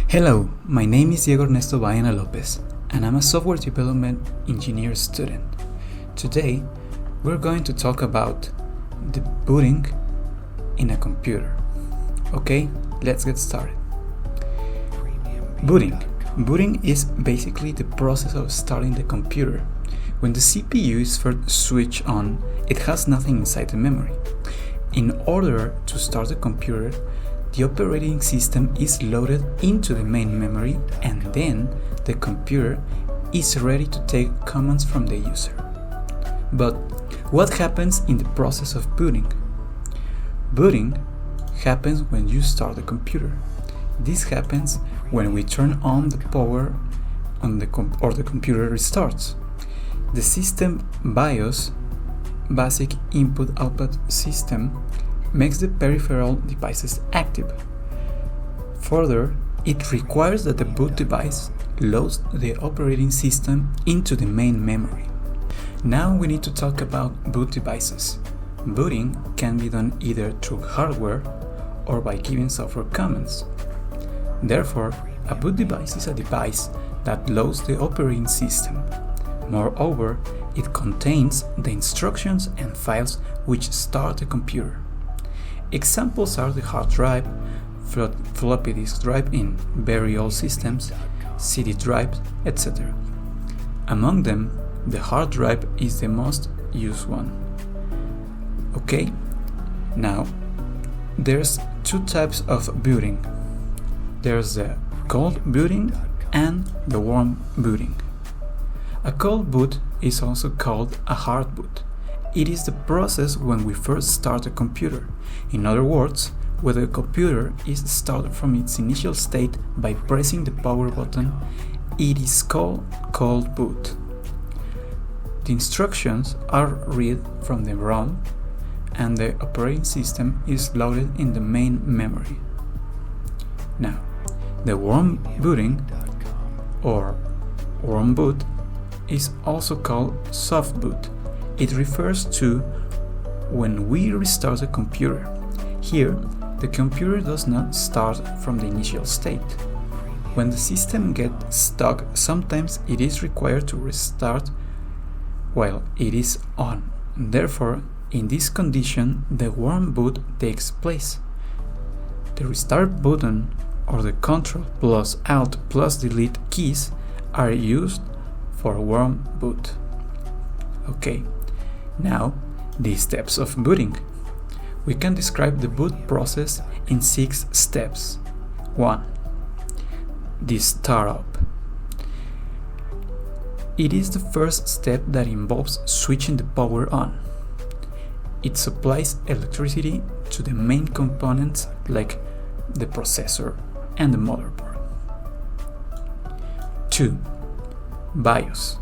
Hello, my name is Diego Ernesto Baena Lopez, and I'm a software development engineer student. Today, we're going to talk about the booting in a computer. Okay, let's get started. Booting. Booting is basically the process of starting the computer. When the CPU is first switched on, it has nothing inside the memory. In order to start the computer, the operating system is loaded into the main memory, and then the computer is ready to take commands from the user. But what happens in the process of booting? Booting happens when you start the computer. This happens when we turn on the power on the computer restarts. The system BIOS, Basic Input-Output System, makes the peripheral devices active. Further, it requires that the boot device loads the operating system into the main memory. Now we need to talk about boot devices. Booting can be done either through hardware or by giving software commands. Therefore, a boot device is a device that loads the operating system. Moreover, it contains the instructions and files which start the computer. Examples are the hard drive, floppy disk drive in very old systems, CD drives, etc. Among them, the hard drive is the most used one. Okay, now there's two types of booting. There's the cold booting and the warm booting. A cold boot is also called a hard boot. It is the process when we first start a computer. In other words, when the computer is started from its initial state by pressing the power button, it is called cold boot. The instructions are read from the ROM, and the operating system is loaded in the main memory. Now, the warm booting or warm boot is also called soft boot. It refers to when we restart the computer. Here, the computer does not start from the initial state. When the system gets stuck, sometimes it is required to restart while it is on. Therefore, in this condition, the warm boot takes place. The restart button or the Ctrl plus Alt plus Delete keys are used for warm boot. Okay. Now, the steps of booting. We can describe the boot process in 6 steps. 1. The startup. It is the first step that involves switching the power on. It supplies electricity to the main components like the processor and the motherboard. 2. BIOS.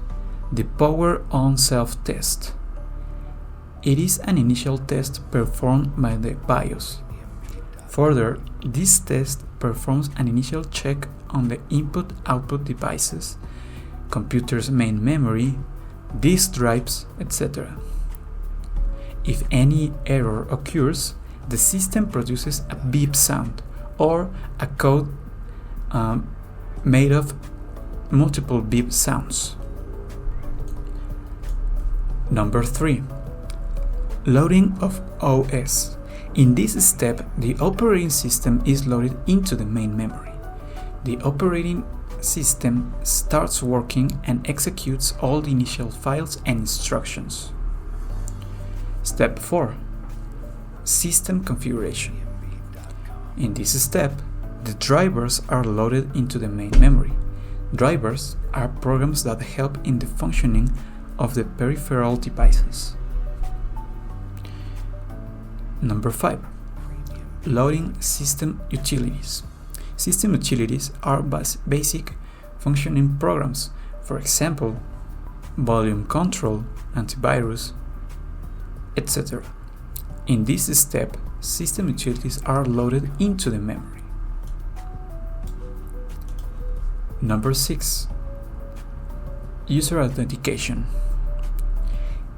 The power on self-test. It is an initial test performed by the BIOS. Further, this test performs an initial check on the input-output devices, computer's main memory, disk drives, etc. If any error occurs, the system produces a beep sound or a code made of multiple beep sounds. Number 3. Loading of OS. In this step, the operating system is loaded into the main memory. The operating system starts working and executes all the initial files and instructions. Step 4. System configuration. In this step, the drivers are loaded into the main memory. Drivers are programs that help in the functioning of the peripheral devices. Number 5. Loading system utilities. System utilities are basic functioning programs, for example, volume control, antivirus, etc. In this step, system utilities are loaded into the memory. Number 6. User authentication.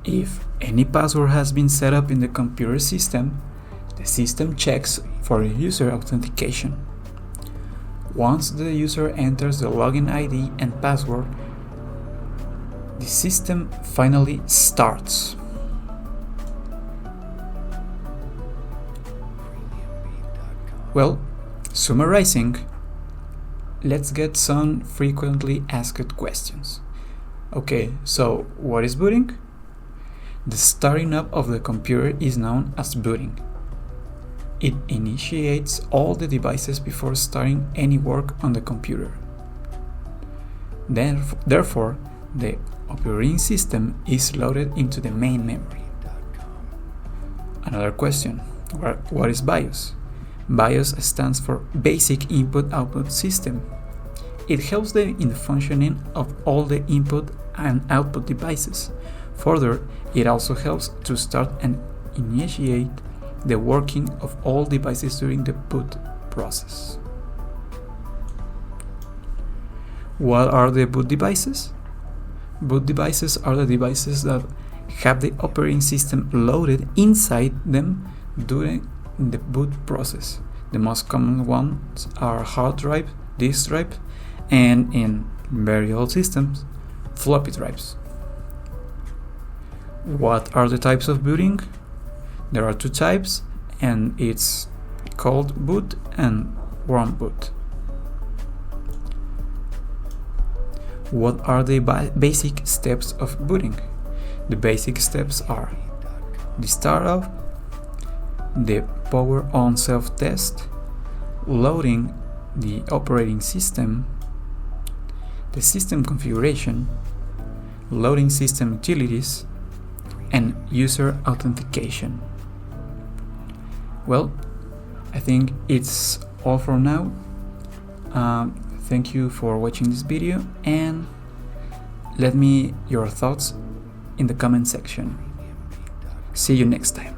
If any password has been set up in the computer system, the system checks for user authentication. Once the user enters the login ID and password, the system finally starts. Well, summarizing, let's get some frequently asked questions. Okay, so what is booting? The starting up of the computer is known as booting. It initiates all the devices before starting any work on the computer. Therefore, the operating system is loaded into the main memory. Another question, what is BIOS? BIOS stands for Basic Input-Output System. It helps in the functioning of all the input and output devices. Further, it also helps to start and initiate the working of all devices during the boot process. What are the boot devices? Boot devices are the devices that have the operating system loaded inside them during the boot process. The most common ones are hard drive, disk drive, and in very old systems, floppy drives. What are the types of booting? There are two types, and it's cold boot and warm boot. What are the basic steps of booting? The basic steps are the startup, the power on self-test, loading the operating system, the system configuration, loading system utilities, and user authentication. Well, I think it's all for now. Thank you for watching this video, and let me your thoughts in the comment section. See you next time.